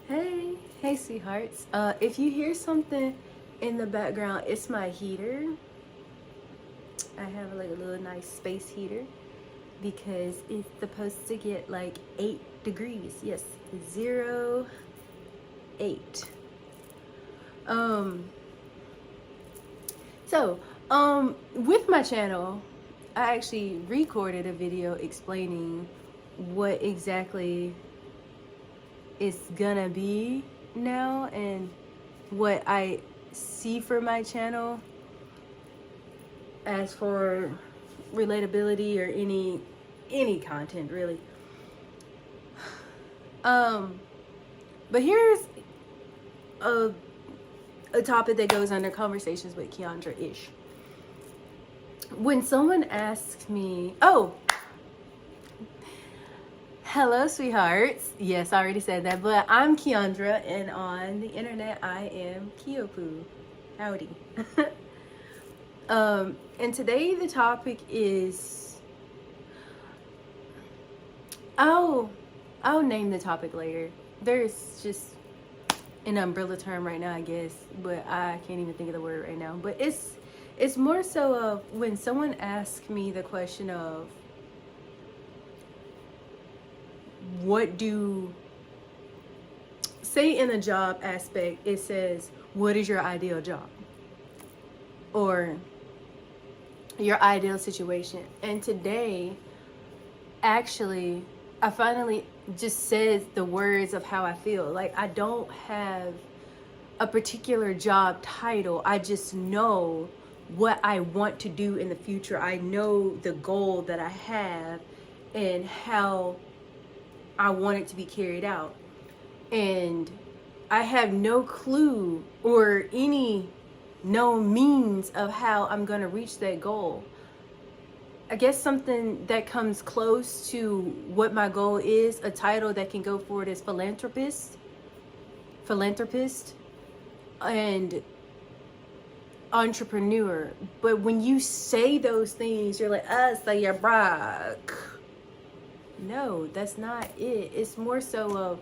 Hey, sweethearts. If you hear something in the background, it's my heater. I have like a little nice space heater because it's supposed to get like 8 degrees. Yes, 0, 8. Um, with my channel, I actually recorded a video explaining what exactly it's gonna be now and what I see for my channel as for relatability or any content really. But here's a topic that goes under conversations with Keandra ish. When someone asks me, oh, hello, sweethearts. Yes, I already said that, but I'm Keandra, and on the internet, I am Kyopu. Howdy. And today the topic is, I'll name the topic later. There's just an umbrella term right now, I guess, but I can't even think of the word right now. But it's more so of when someone asks me the question of, what do, say in a job aspect, it says, what is your ideal job? Or your ideal situation. And today, actually, I finally just said the words of how I feel. Like, I don't have a particular job title. I just know what I want to do in the future. I know the goal that I have and how I want it to be carried out. And I have no clue or no means of how I'm going to reach that goal. I guess something that comes close to what my goal is, a title that can go forward as philanthropist, and entrepreneur. But when you say those things, you're like, so you're broke. No, that's not it. It's more so of,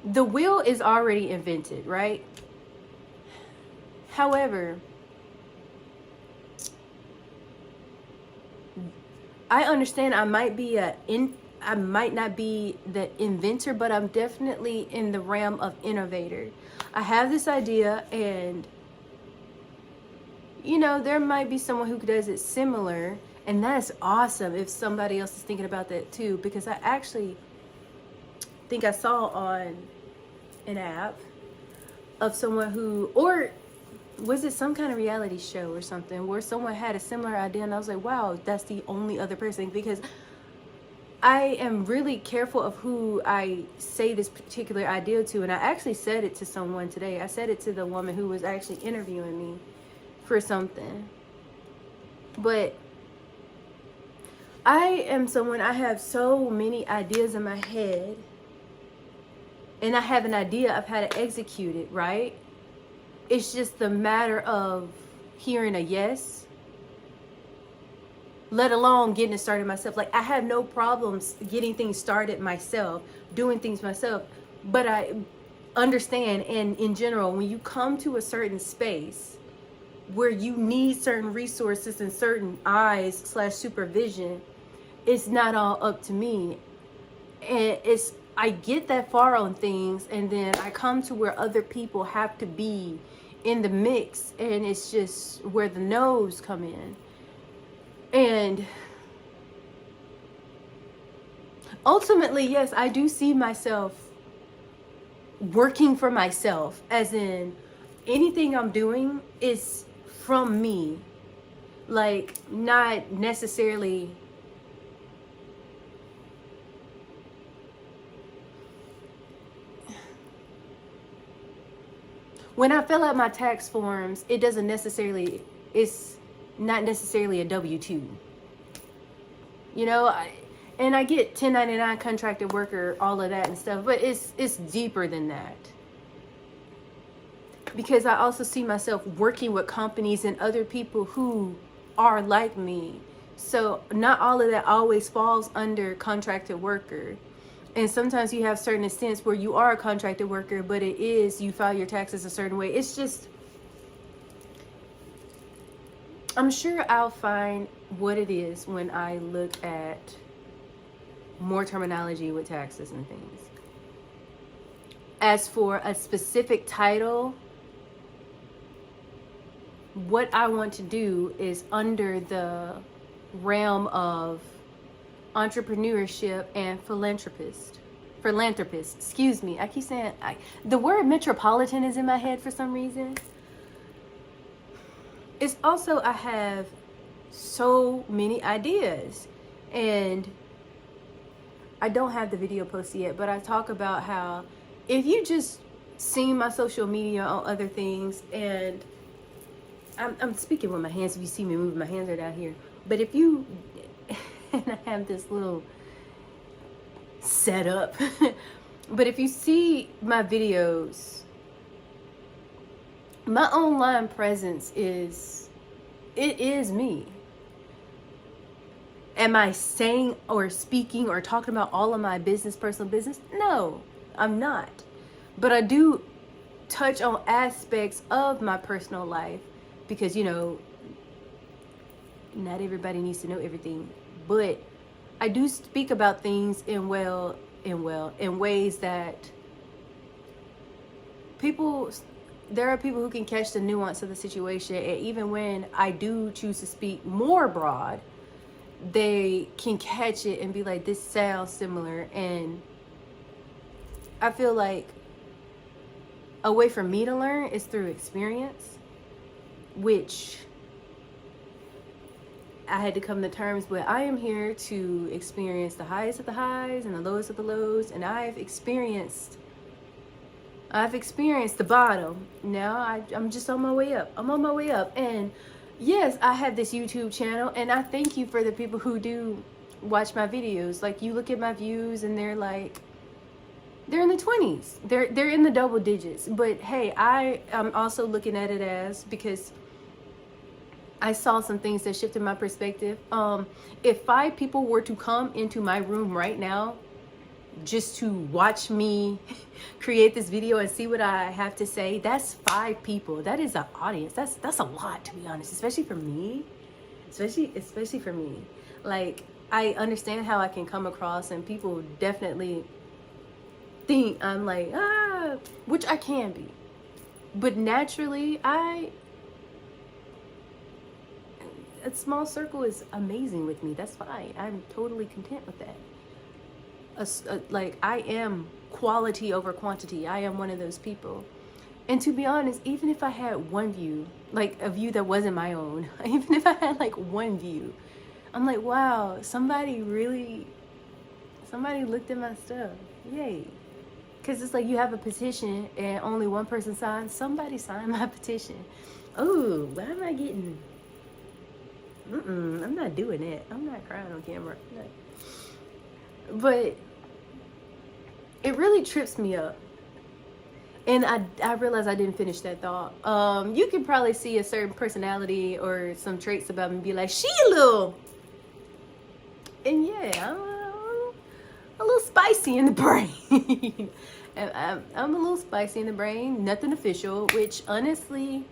the wheel is already invented, right? However, I understand I might not be the inventor, but I'm definitely in the realm of innovator. I have this idea, and there might be someone who does it similar, and that's awesome if somebody else is thinking about that too, because I actually think I saw on an app of someone who, or was it some kind of reality show or something, where someone had a similar idea, and I was like, wow, that's the only other person, because I am really careful of who I say this particular idea to. And I actually said it to someone today. I said it to the woman who was actually interviewing me for something. But I am someone, I have so many ideas in my head, and I have an idea of how to execute it, right? It's just the matter of hearing a yes, let alone getting it started myself. Like, I have no problems getting things started myself, doing things myself. But I understand, and in general, when you come to a certain space where you need certain resources and certain eyes/supervision, it's not all up to me. And I get that far on things, and then I come to where other people have to be in the mix, and it's just where the no's come in. And ultimately, yes, I do see myself working for myself, as in anything I'm doing is from me. Like, not necessarily when I fill out my tax forms, it's not necessarily a W-2. And I get 1099 contracted worker, all of that and stuff, but it's deeper than that. Because I also see myself working with companies and other people who are like me So not all of that always falls under contracted worker. And sometimes you have certain instances where you are a contracted worker, but it is, you file your taxes a certain way. It's just, I'm sure I'll find what it is when I look at more terminology with taxes and things. As for a specific title, what I want to do is under the realm of entrepreneurship and philanthropist. Excuse me. I keep saying the word metropolitan is in my head for some reason. It's also, I have so many ideas, and I don't have the video posted yet, but I talk about how if you just see my social media on other things, and I'm speaking with my hands, if you see me moving, my hands are down here, but if you, and I have this little setup, but if you see my videos, my online presence is me. Am I saying or speaking or talking about all of my business, personal business? No, I'm not. But I do touch on aspects of my personal life because, you know, not everybody needs to know everything. But I do speak about things in ways that there are people who can catch the nuance of the situation. And even when I do choose to speak more broad, they can catch it and be like, this sounds similar. And I feel like a way for me to learn is through experience, which I had to come to terms with. I am here to experience the highest of the highs and the lowest of the lows, and I've experienced the bottom. Now I'm just on my way up. I'm on my way up. And yes, I have this YouTube channel, and I thank you for the people who do watch my videos. Like, you look at my views and they're like, they're in the 20s. They're in the double digits. But hey, I am also looking at it as, because I saw some things that shifted my perspective. If 5 people were to come into my room right now just to watch me create this video and see what I have to say, that's 5 people. That is an audience. That's a lot, to be honest, especially for me. Especially for me. Like, I understand how I can come across, and people definitely think I'm like, which I can be. But naturally, a small circle is amazing with me. That's fine. I'm totally content with that. Like, I am quality over quantity. I am one of those people. And to be honest, even if I had one view, like a view that wasn't my own, even if I had like one view, I'm like, wow, somebody looked at my stuff. Yay. Because it's like, you have a petition and only one person signed. Somebody signed my petition. Oh, why am I getting... I'm not doing it. I'm not crying on camera. No. But it really trips me up. And I realized I didn't finish that thought. You can probably see a certain personality or some traits about me and be like, she a little... And yeah, I'm a little spicy in the brain. I'm a little spicy in the brain. Nothing official, which honestly,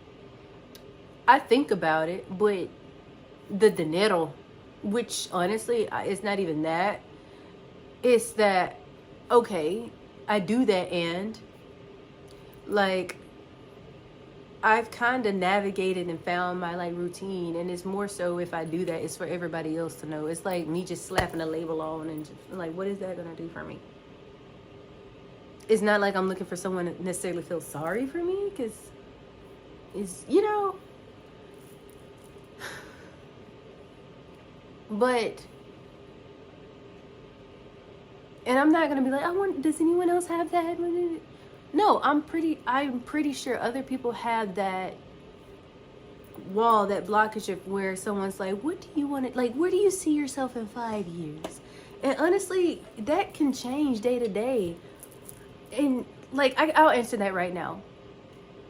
I think about it, but the dinero, which honestly, it's not even that. It's that, okay, I do that, and like, I've kind of navigated and found my like routine, and it's more so, if I do that, it's for everybody else to know. It's like me just slapping a label on and just like, what is that gonna do for me? It's not like I'm looking for someone to necessarily feel sorry for me, because it's, you know. But, and I'm not gonna be like, does anyone else have that? No, I'm pretty sure other people have that wall, that blockage of where someone's like, what do you want to, like, where do you see yourself in 5 years? And honestly, that can change day to day. And like, I'll answer that right now.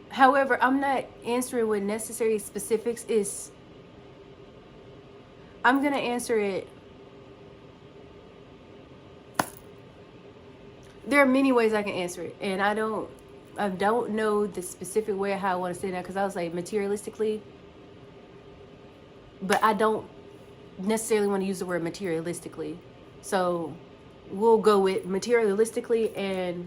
However, I'm not answering with necessary specifics. I'm going to answer it. There are many ways I can answer it. And I don't know the specific way how I want to say that, because I was like, materialistically. But I don't necessarily want to use the word materialistically. So we'll go with materialistically, and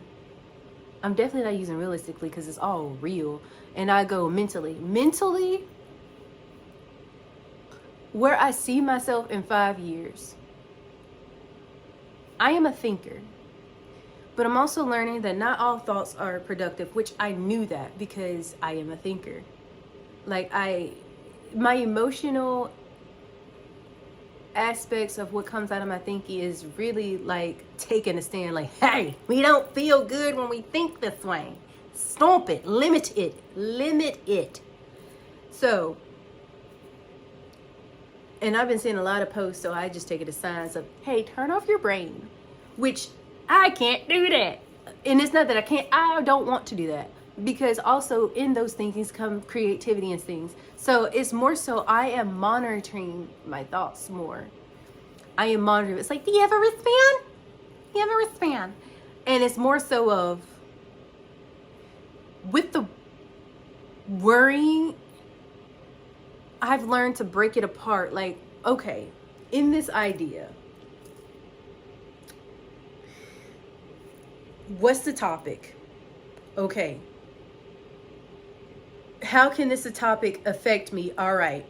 I'm definitely not using realistically because it's all real. And I go mentally. Mentally, where I see myself in 5 years, I am a thinker. But I'm also learning that not all thoughts are productive, which I knew that because I am a thinker. Like my emotional aspects of what comes out of my thinking is really like taking a stand, like, hey, we don't feel good when we think this way. Stomp it, limit it. So, and I've been seeing a lot of posts, so I just take it as signs of, hey, turn off your brain, which I can't do that. And it's not that I can't, I don't want to do that. Because also in those thinkings come creativity and things. So it's more so I am monitoring my thoughts more. I am monitoring. It's like, do you have a wristband? Do you have a wristband? And it's more so of, with the worrying, I've learned to break it apart. Like, okay, in this idea, what's the topic? Okay. How can this topic affect me? All right.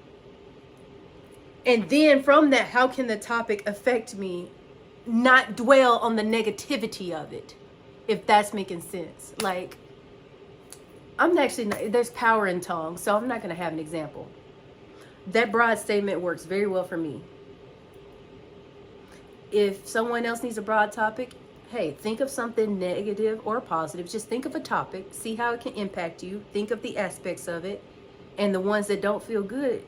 And then from that, how can the topic affect me? Not dwell on the negativity of it, if that's making sense. Like, I'm actually not, there's power in tongues, so I'm not going to have an example. That broad statement works very well for me. If someone else needs a broad topic, hey, think of something negative or positive. Just think of a topic, see how it can impact you. Think of the aspects of it. And the ones that don't feel good,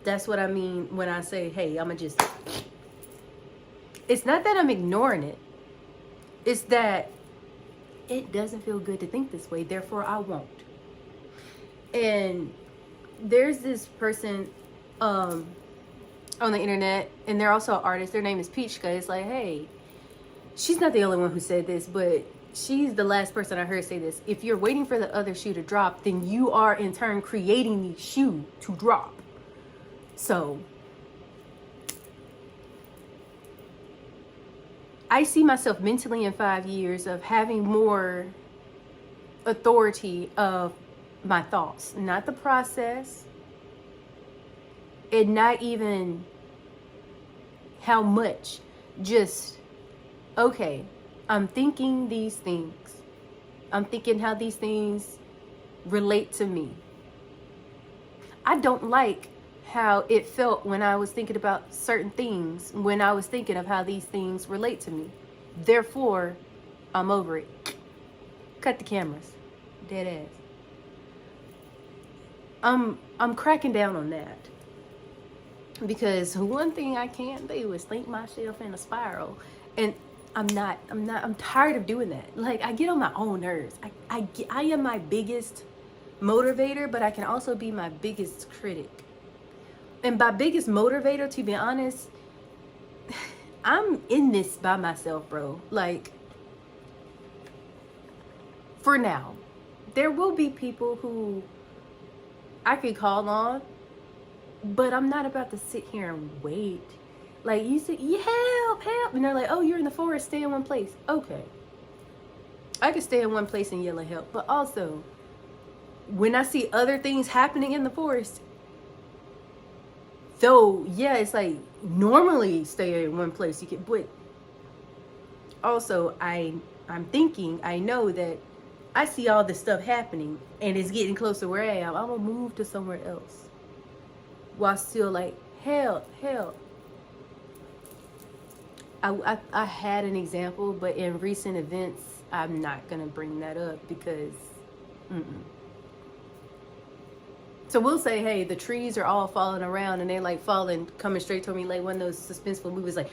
that's what I mean when I say, hey, I'm going to just... It's not that I'm ignoring it. It's that it doesn't feel good to think this way, therefore I won't. And there's this person on the internet, and they're also an artist. Their name is Peachka. It's like, hey... She's not the only one who said this, but she's the last person I heard say this. If you're waiting for the other shoe to drop, then you are in turn creating the shoe to drop. So I see myself mentally in 5 years of having more authority of my thoughts, not the process, and not even how much, just, okay, I'm thinking these things. I'm thinking how these things relate to me. I don't like how it felt when I was thinking about certain things, when I was thinking of how these things relate to me. Therefore, I'm over it. Cut the cameras. Dead ass. I'm cracking down on that. Because one thing I can't do is think myself in a spiral. And I'm tired of doing that. Like, I get on my own nerves. I am my biggest motivator, but I can also be my biggest critic. And by biggest motivator, to be honest, I'm in this by myself, bro. Like, for now. There will be people who I could call on, but I'm not about to sit here and wait. Like, you say, yeah, help. And they're like, oh, you're in the forest, stay in one place. Okay. I can stay in one place and yell at help. But also, when I see other things happening in the forest, though, yeah, it's like, normally stay in one place. You can, but also, I'm thinking, I know that I see all this stuff happening and it's getting close to where I am. I'm going to move to somewhere else. While still like, help. I had an example, but in recent events, I'm not going to bring that up because, So we'll say, hey, the trees are all falling around and they're like falling, coming straight toward me like one of those suspenseful movies, like,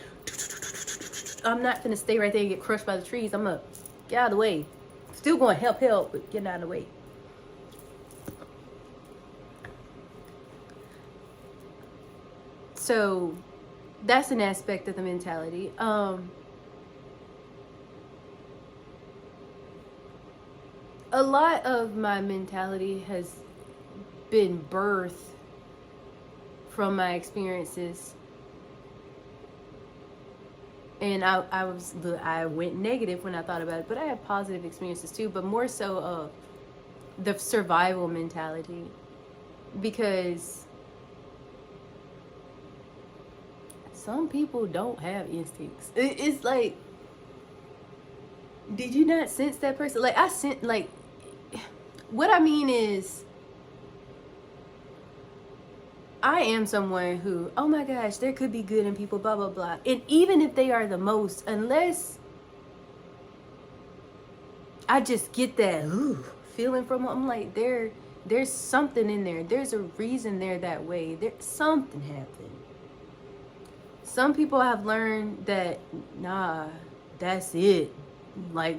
I'm not going to stay right there and get crushed by the trees. I'm going to get out of the way. Still going to help, but getting out of the way. So that's an aspect of the mentality. A lot of my mentality has been birthed from my experiences, and I went negative when I thought about it, but I had positive experiences too, but more so of the survival mentality, because some people don't have instincts. It's like, did you not sense that person? Like, I sent, like, what I mean is, I am someone who, oh my gosh, there could be good in people, blah, blah, blah. And even if they are the most, unless I just get that feeling from them, I'm like, there's something in there. There's a reason they're that way. There's something happened. Some people have learned that, nah, that's it. Like,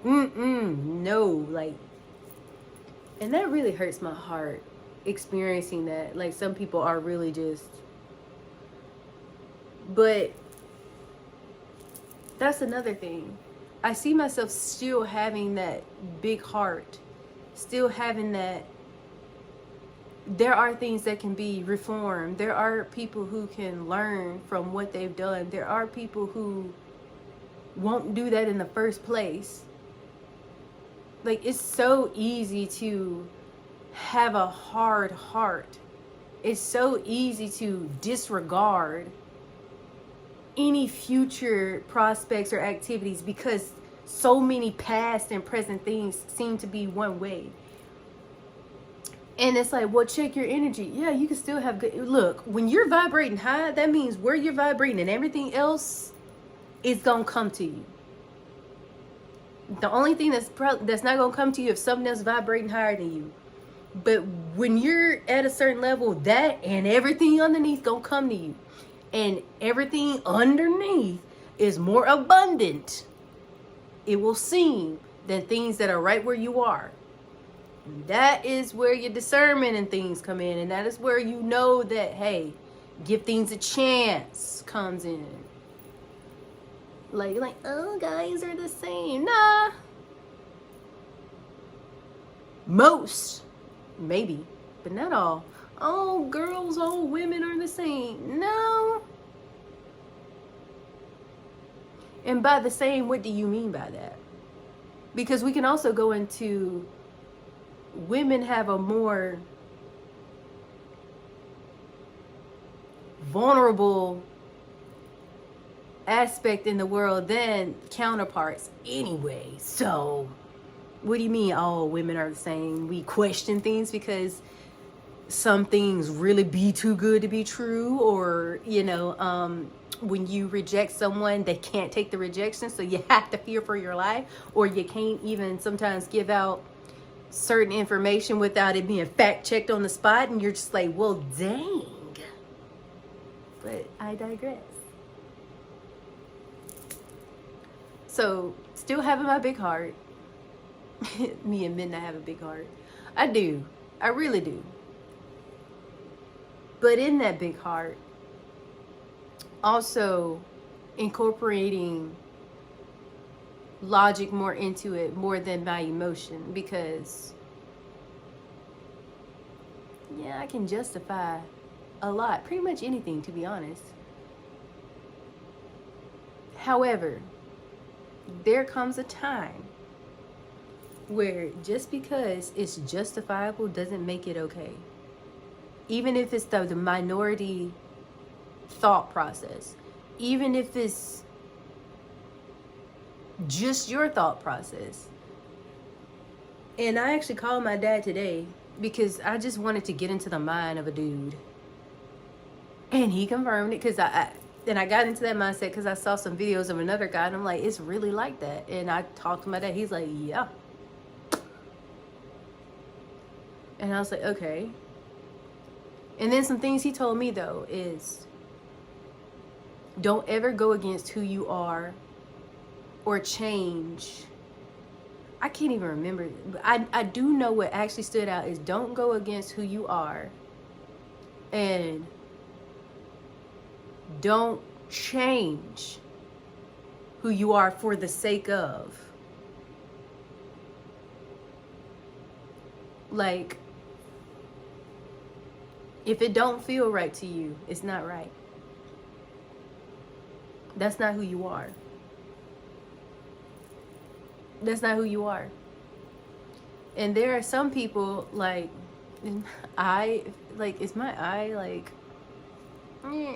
no, like, and that really hurts my heart, experiencing that. Like, some people are really just, but that's another thing. I see myself still having that big heart, still having that. There are things that can be reformed. There are people who can learn from what they've done. There are people who won't do that in the first place. Like, it's so easy to have a hard heart. It's so easy to disregard any future prospects or activities because so many past and present things seem to be one way. And it's like, well, check your energy. Yeah, you can still have good. Look, when you're vibrating high, that means where you're vibrating and everything else is going to come to you. The only thing that's not going to come to you if something else vibrating higher than you. But when you're at a certain level, that and everything underneath going to come to you. And everything underneath is more abundant, it will seem, than things that are right where you are. That is where your discernment and things come in. And that is where you know that, hey, give things a chance comes in. Like, oh, guys are the same. Nah. Most, maybe, but not all. Oh, girls, all women are the same. No. And by the same, what do you mean by that? Because we can also go into women have a more vulnerable aspect in the world than counterparts anyway. So what do you mean all women are the same? We question things because some things really be too good to be true, or when you reject someone, they can't take the rejection, so you have to fear for your life, or you can't even sometimes give out certain information without it being fact checked on the spot, and you're just like, well, dang. But I digress. So, still having my big heart. Me admitting I have a big heart. I do. I really do. But in that big heart, also incorporating logic more into it, more than my emotion, because yeah, I can justify a lot, pretty much anything, to be honest. However, there comes a time where just because it's justifiable doesn't make it okay. Even if it's the minority thought process, even if it's just your thought process. And I actually called my dad today because I just wanted to get into the mind of a dude, and he confirmed it, because I got into that mindset because I saw some videos of another guy, and I'm like, it's really like that. And I talked to my dad. He's like, yeah. And I was like, okay. And then some things he told me, though, is don't ever go against who you are or change. I can't even remember. I do know what actually stood out is don't go against who you are and Don't change who you are for the sake of. Like, if it don't feel right to you, it's not right. That's not who you are. That's not who you are. And there are some people, like, is my eye,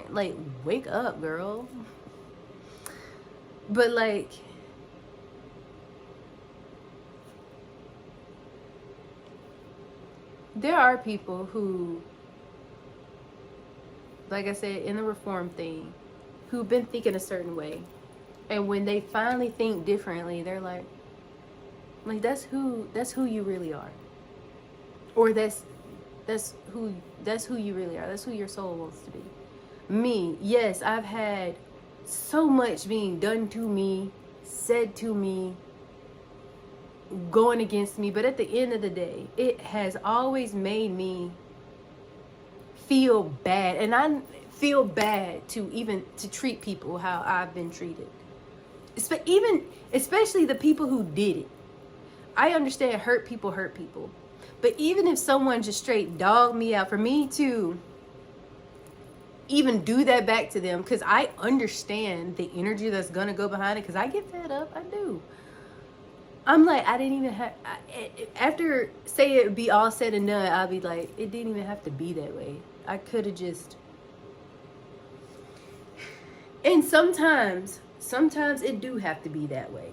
like, wake up, girl. But, like, there are people who, like I said, in the reform thing, who've been thinking a certain way. And when they finally think differently, they're like that's who you really are. Or that's who you really are. That's who your soul wants to be. Me, yes, I've had so much being done to me, said to me, going against me, but at the end of the day, it has always made me feel bad. And I feel bad to treat people how I've been treated. Especially the people who did it. I understand hurt people. But even if someone just straight dogged me out, for me to even do that back to them, because I understand the energy that's going to go behind it, because I get fed up. I do. I'm like, I didn't even have, after, say it be all said and done, I'll be like, it didn't even have to be that way. I could have just, and sometimes it do have to be that way.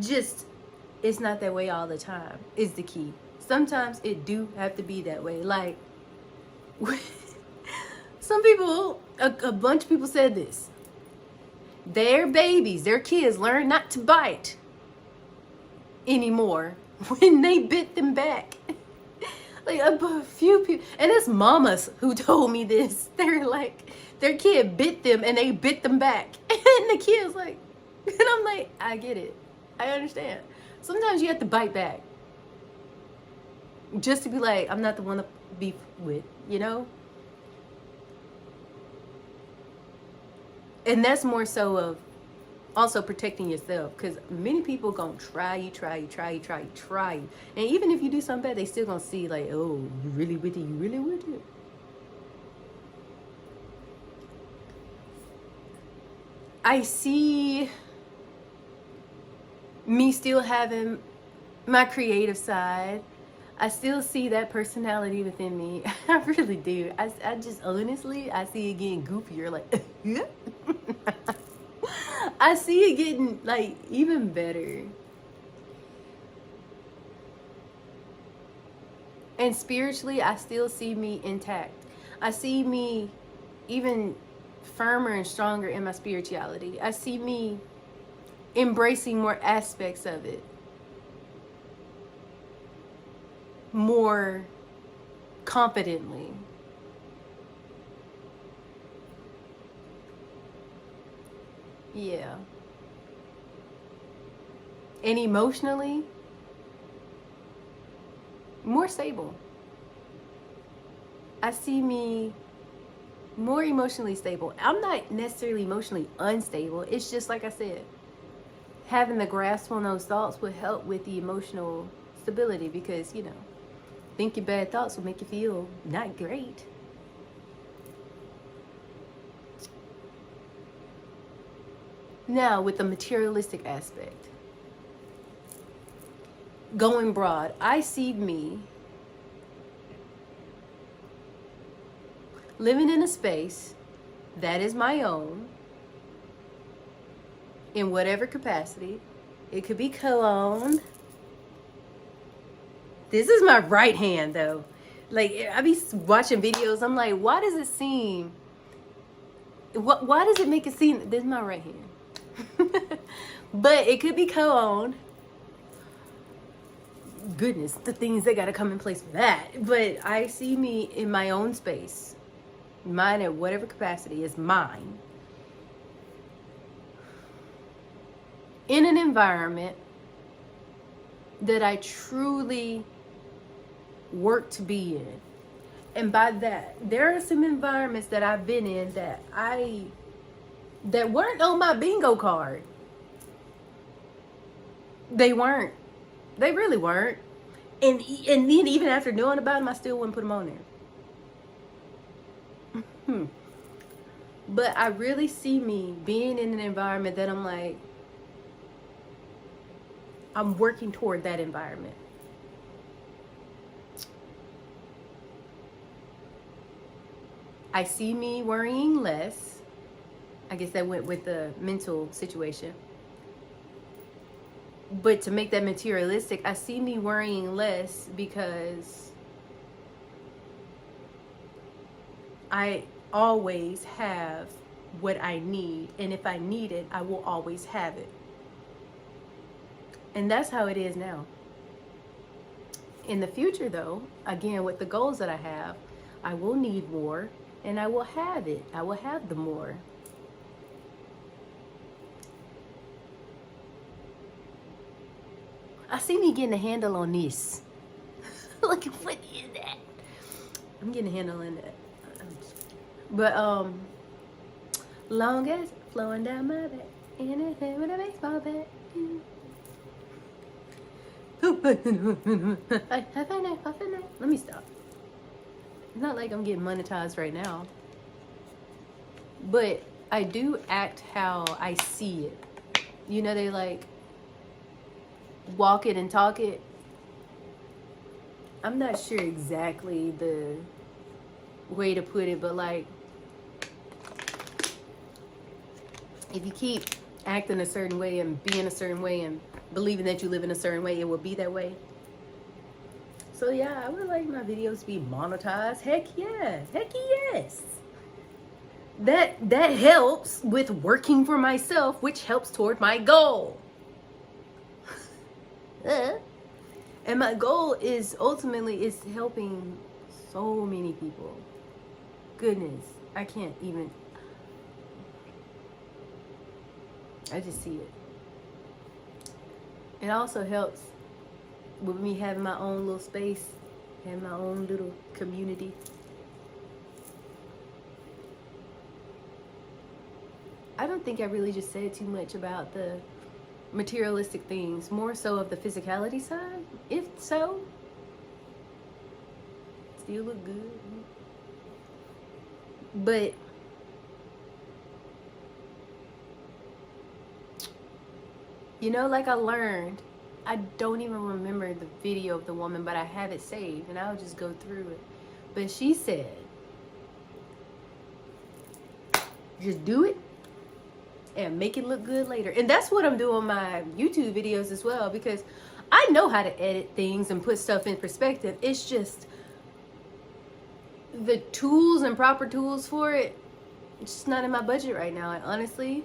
Just, it's not that way all the time, is the key. Sometimes it do have to be that way. Like, some people, a bunch of people said this. Their babies, their kids learn not to bite anymore when they bit them back. Like a few people, and it's mamas who told me this. They're like, their kid bit them and they bit them back. And the kid's like, and I'm like, I get it. I understand. Sometimes you have to bite back. Just to be like, I'm not the one to beef with, you know? And that's more so of also protecting yourself, because many people gonna try you. And even if you do something bad, they still gonna see like, oh, you really with it? I see me still having my creative side. I still see that personality within me. I really do. I just honestly, I see it getting goofier. Like, I see it getting like even better. And spiritually, I still see me intact. I see me even firmer and stronger in my spirituality. I see me embracing more aspects of it. More confidently. Yeah. And emotionally, more stable. I see me more emotionally stable. I'm not necessarily emotionally unstable. It's just like I said, having the grasp on those thoughts would help with the emotional stability, because, you know, thinking bad thoughts will make you feel not great. Now, with the materialistic aspect, going broad, I see me living in a space that is my own, in whatever capacity. It could be co-owned. This is my right hand, though. Like, I be watching videos, I'm like, why does it seem, why does it make it seem, this is my right hand. But it could be co-owned. Goodness, the things that gotta come in place for that. But I see me in my own space. Mine, at whatever capacity, is mine. In an environment that I truly work to be in. And by that, there are some environments that I've been in that weren't on my bingo card. They weren't. They really weren't. And then even after knowing about them, I still wouldn't put them on there. But I really see me being in an environment that I'm like, I'm working toward that environment. I see me worrying less. I guess that went with the mental situation. But to make that materialistic, I see me worrying less because I always have what I need. And if I need it, I will always have it. And that's how it is now. In the future, though, again, with the goals that I have, I will need more and I will have it. I will have the more. I see me getting a handle on this. Look, what is that? I'm getting a handle on that. But long as flowing down my back, anything with a baseball bat. Let me stop. It's not like I'm getting monetized right now, but I do act how I see it. You know, they like walk it and talk it. I'm not sure exactly the way to put it, but like, if you keep acting a certain way and being a certain way and believing that you live in a certain way, it will be that way. So yeah, I would like my videos to be monetized. Heck yeah. Heck yes. That helps with working for myself, which helps toward my goal. And my goal is ultimately is helping so many people. Goodness, I can't even. I just see it. It also helps with me having my own little space, having my own little community. I don't think I really just said too much about the materialistic things, more so of the physicality side. If so, still look good. But you know, like I learned, I don't even remember the video of the woman, but I have it saved and I'll just go through it. But she said, just do it and make it look good later. And that's what I'm doing my YouTube videos as well, because I know how to edit things and put stuff in perspective. It's just the tools and proper tools for it, it's just not in my budget right now. And honestly,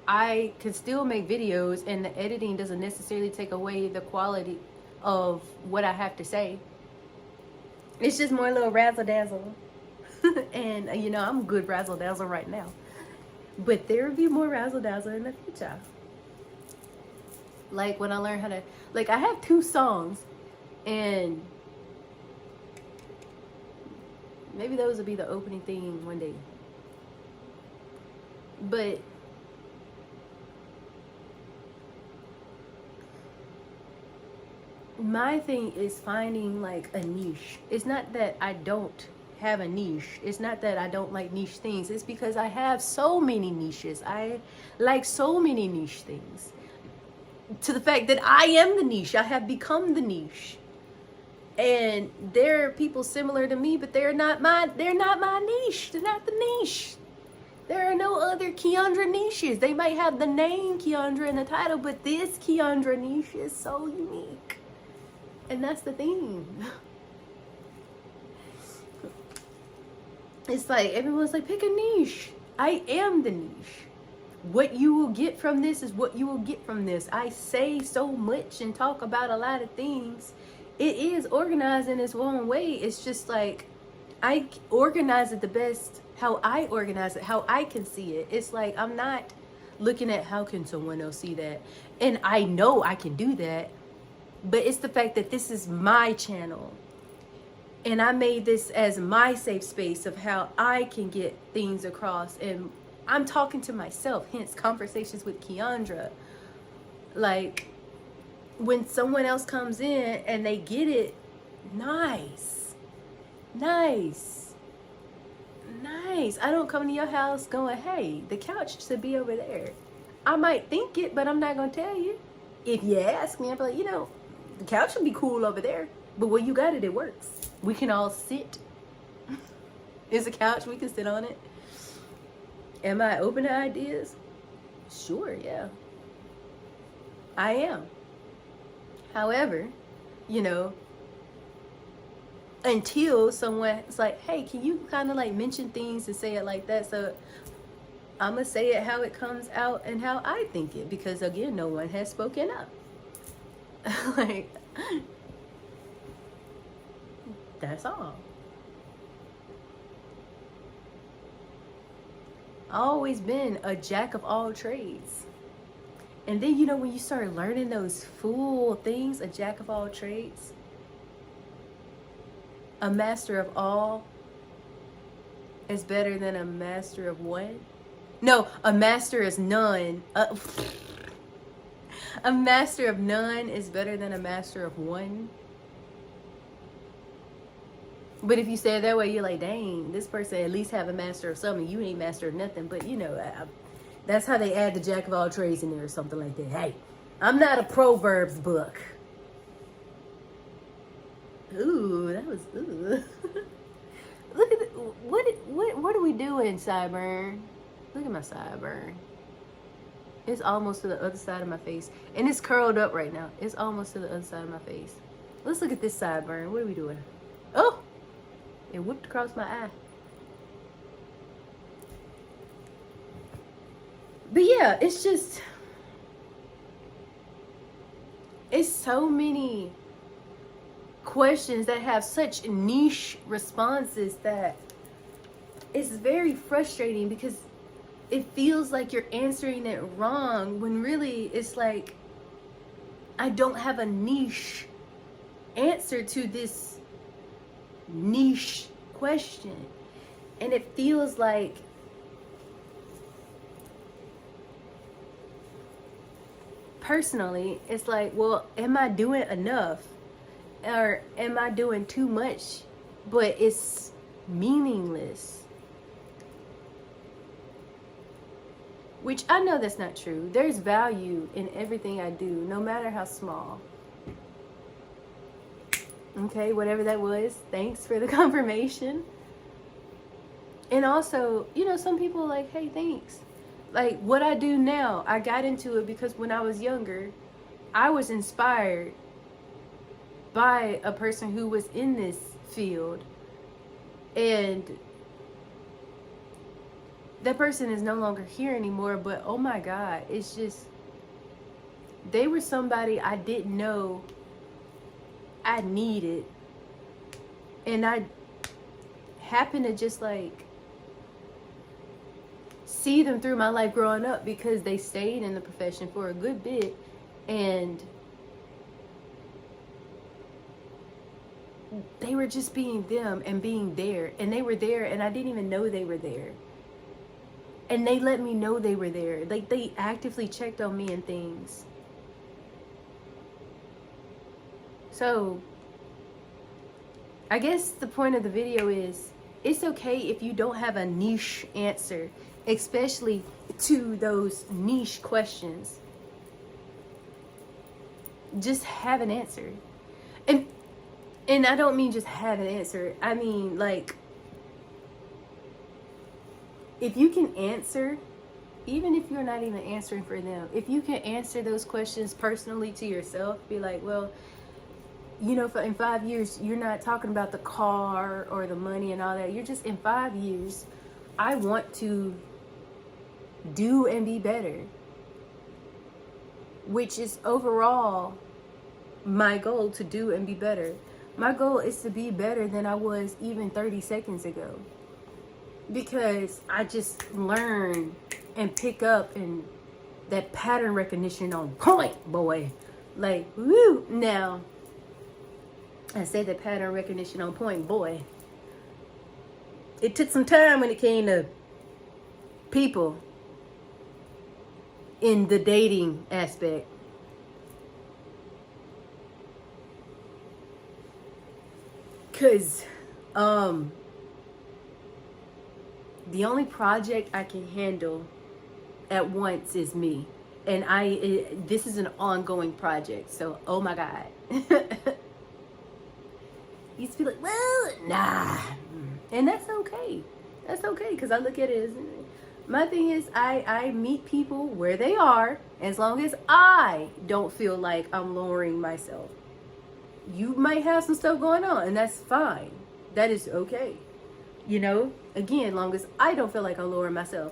I can still make videos and the editing doesn't necessarily take away the quality of what I have to say. It's just more a little razzle dazzle. And you know, I'm good razzle dazzle right now. But there will be more razzle dazzle in the future. Like when I learn how to, like I have 2 songs and maybe those will be the opening theme one day. But my thing is finding like a niche. It's not that I don't have a niche. It's not that I don't like niche things. It's because I have so many niches. I like so many niche things. To the fact that I am the niche. I have become the niche. And there are people similar to me, but they're not my niche. They're not the niche. There are no other Keandra niches. They might have the name Keandra in the title, but this Keandra niche is so unique. And that's the thing. It's like everyone's like, pick a niche. I am the niche. What you will get from this is what you will get from this. I say so much and talk about a lot of things. It is organized in its own way. It's just like I organize it the best how I organize it, how I can see it. It's like I'm not looking at how can someone else see that. And I know I can do that. But it's the fact that this is my channel. And I made this as my safe space of how I can get things across. And I'm talking to myself, hence conversations with Keandra. Like, when someone else comes in and they get it, nice. Nice. Nice. I don't come to your house going, hey, the couch should be over there. I might think it, but I'm not going to tell you. If you ask me, I'm like, the couch would be cool over there. But when you got it, it works. We can all sit. It's a couch, we can sit on it. Am I open to ideas? Sure, yeah. I am. However, until someone's like, hey, can you kind of like mention things and say it like that? So I'm going to say it how it comes out and how I think it. Because again, no one has spoken up. Like, that's all. I've always been a jack of all trades. And then, when you start learning those full things, a jack of all trades, a master of all is better than a master of one. No, a master is none. A master of none is better than a master of one. But if you say it that way, you're like, dang, this person at least have a master of something. You ain't master of nothing. But, that's how they add the jack of all trades in there or something like that. Hey, I'm not a Proverbs book. Ooh, that was, ooh. Look at what are we doing, sideburn? Look at my sideburn. It's almost to the other side of my face. And it's curled up right now. It's almost to the other side of my face. Let's look at this sideburn. What are we doing? Oh! It whipped across my eye. But yeah, it's just... It's so many questions that have such niche responses that it's very frustrating because it feels like you're answering it wrong when really it's like I don't have a niche answer to this niche question. And it feels like personally it's like, well, am I doing enough or am I doing too much but it's meaningless? Which I know that's not true. There's value in everything I do, no matter how small. Okay, whatever that was, thanks for the confirmation. And also, some people are like, hey, thanks. Like, what I do now, I got into it because when I was younger, I was inspired by a person who was in this field. And that person is no longer here anymore, but oh my God, it's just, they were somebody I didn't know I needed. And I happened to just like see them through my life growing up because they stayed in the profession for a good bit. And they were just being them and being there. And they were there and I didn't even know they were there. And they let me know they were there. Like, they actively checked on me and things. So, I guess the point of the video is, it's okay if you don't have a niche answer, especially to those niche questions. Just have an answer. And I don't mean just have an answer. I mean, like, if you can answer, even if you're not even answering for them, if you can answer those questions personally to yourself, be like, well, in 5 years, you're not talking about the car or the money and all that. You're just, in 5 years, I want to do and be better. Which is overall my goal, to do and be better. My goal is to be better than I was even 30 seconds ago. Because I just learn and pick up and that pattern recognition on point, boy. Like, woo. Now, I said that pattern recognition on point. Boy, it took some time when it came to people in the dating aspect. Because the only project I can handle at once is me. And this is an ongoing project. So, oh my God. Used to be like, well, nah. And that's okay. That's okay. Because I look at it as, my thing is, I meet people where they are, as long as I don't feel like I'm lowering myself. You might have some stuff going on, and that's fine. That is okay. You know, again, long as I don't feel like I'm lowering myself.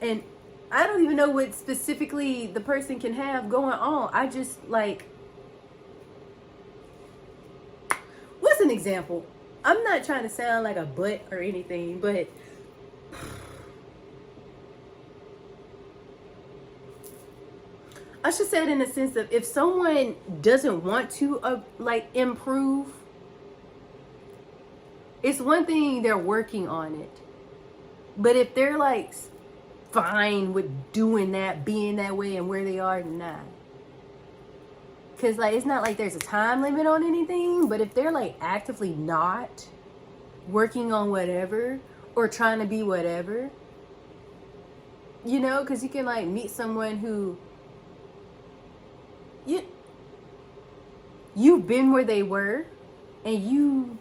And I don't even know what specifically the person can have going on. I just like, what's an example? I'm not trying to sound like a butt or anything, but I should say it in the sense of, if someone doesn't want to like improve, it's one thing, they're working on it. But if they're like fine with doing that, being that way and where they are, nah. Because like, it's not like there's a time limit on anything, but if they're like actively not working on whatever or trying to be whatever, you know, because you can like meet someone who you've been where they were and you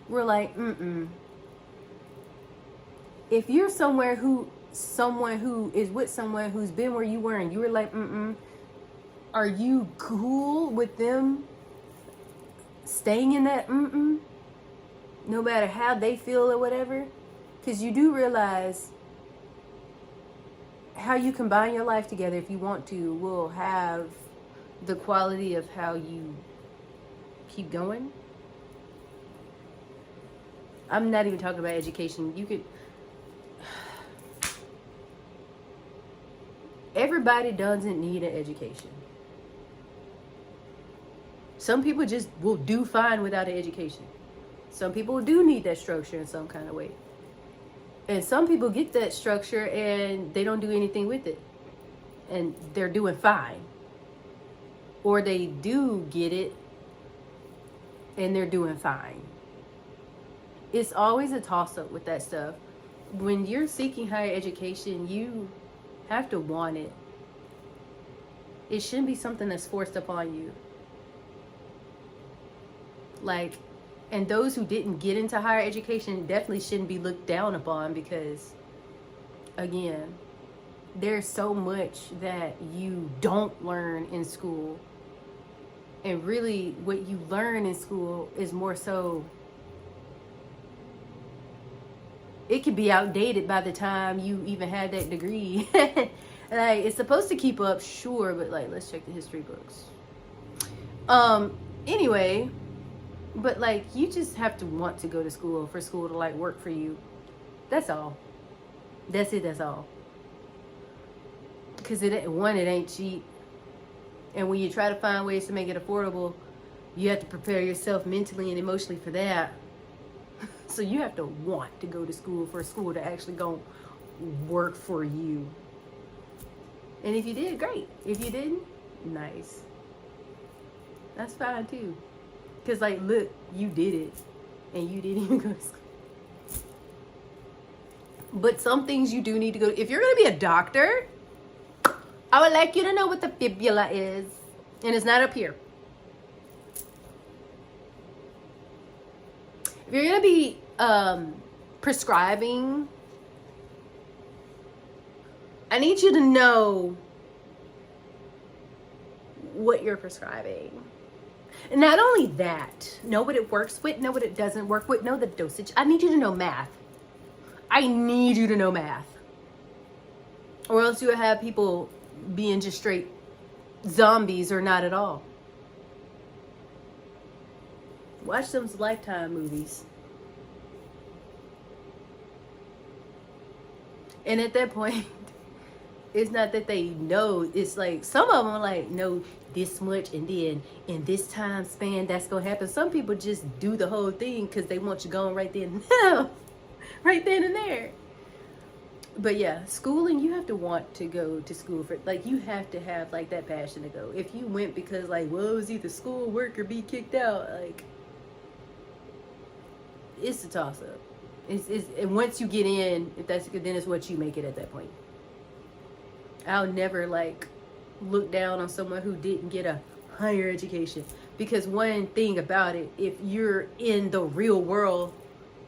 were like, if you're someone who is with someone who's been where you were and you were like, are you cool with them staying in that no matter how they feel or whatever? Because you do realize how you combine your life together, if you want to, will have the quality of how you keep going. I'm not even talking about education. You could, everybody doesn't need an education. Some people just will do fine without an education. Some people do need that structure in some kind of way. And some people get that structure and they don't do anything with it. And they're doing fine. Or they do get it and they're doing fine. It's always a toss-up with that stuff. When you're seeking higher education, you have to want it. It shouldn't be something that's forced upon you. Like, and those who didn't get into higher education definitely shouldn't be looked down upon, because, again, there's so much that you don't learn in school. And really, what you learn in school is more so, it could be outdated by the time you even had that degree. Like, it's supposed to keep up, sure, but like, let's check the history books. Anyway, but like, you just have to want to go to school for school to like work for you. That's all. That's it. That's all. Because it ain't cheap. And when you try to find ways to make it affordable, you have to prepare yourself mentally and emotionally for that. So you have to want to go to school for school to actually go work for you. And if you did, great. If you didn't, nice. That's fine too. Because like, look, you did it and you didn't even go to school. But some things you do need to go. If you're going to be a doctor, I would like you to know what the fibula is. And it's not up here. If you're going to be prescribing, I need you to know what you're prescribing. And not only that, know what it works with, know what it doesn't work with, know the dosage. I need you to know math. I need you to know math. Or else you'll have people being just straight zombies or not at all. Watch those Lifetime movies. And at that point, It's not that they know. It's like some of them are like, know this much, and then in this time span that's gonna happen. Some people just do the whole thing because they want you going right then and there. Right then and there. But yeah, schooling, you have to want to go to school for, like, you have to have like that passion to go. If you went because like, well, it was either school, work, or be kicked out, like, it's a toss up. And once you get in, if that's good, then it's what you make it at that point. I'll never like look down on someone who didn't get a higher education, because one thing about it, if you're in the real world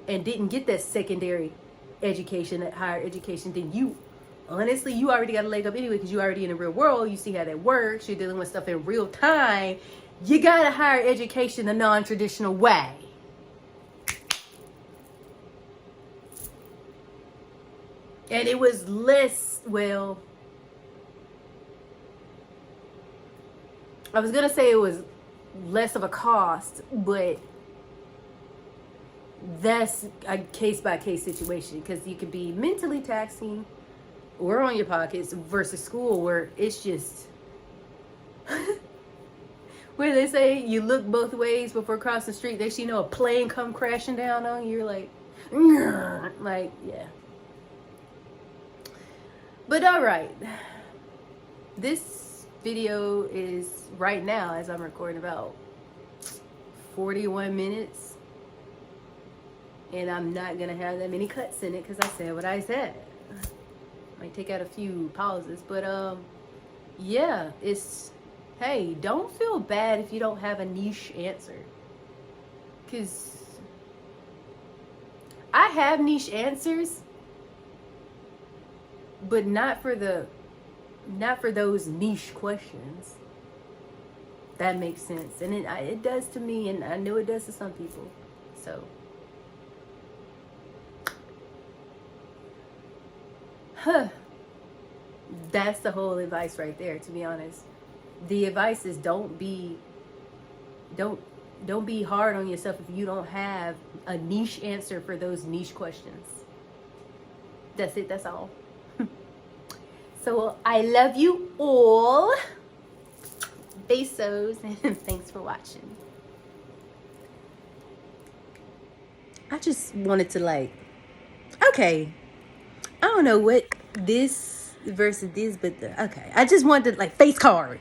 and didn't get that secondary education, that higher education, then you honestly, you already got a leg up anyway, because you already in the real world. You see how that works. You're dealing with stuff in real time. You got a higher education the non-traditional way. And it was less, well, I was gonna say it was less of a cost, but that's a case-by-case situation, because you could be mentally taxing or on your pockets versus school, where it's just where they say you look both ways before crossing the street. Next you know, a plane come crashing down on you. You're like, like, yeah. But all right, this video is right now, as I'm recording, about 41 minutes, and I'm not gonna have that many cuts in it because I said what I said. Might take out a few pauses, but yeah, it's, hey, don't feel bad if you don't have a niche answer, because I have niche answers, but not for those niche questions. That makes sense, and it does to me, and I know it does to some people. So that's the whole advice right there, to be honest. The advice is don't be hard on yourself if you don't have a niche answer for those niche questions. That's it, that's all. So I love you all. Besos, and thanks for watching. I just wanted to, like, okay, I don't know what this versus this, but okay, I just wanted to, like, face card.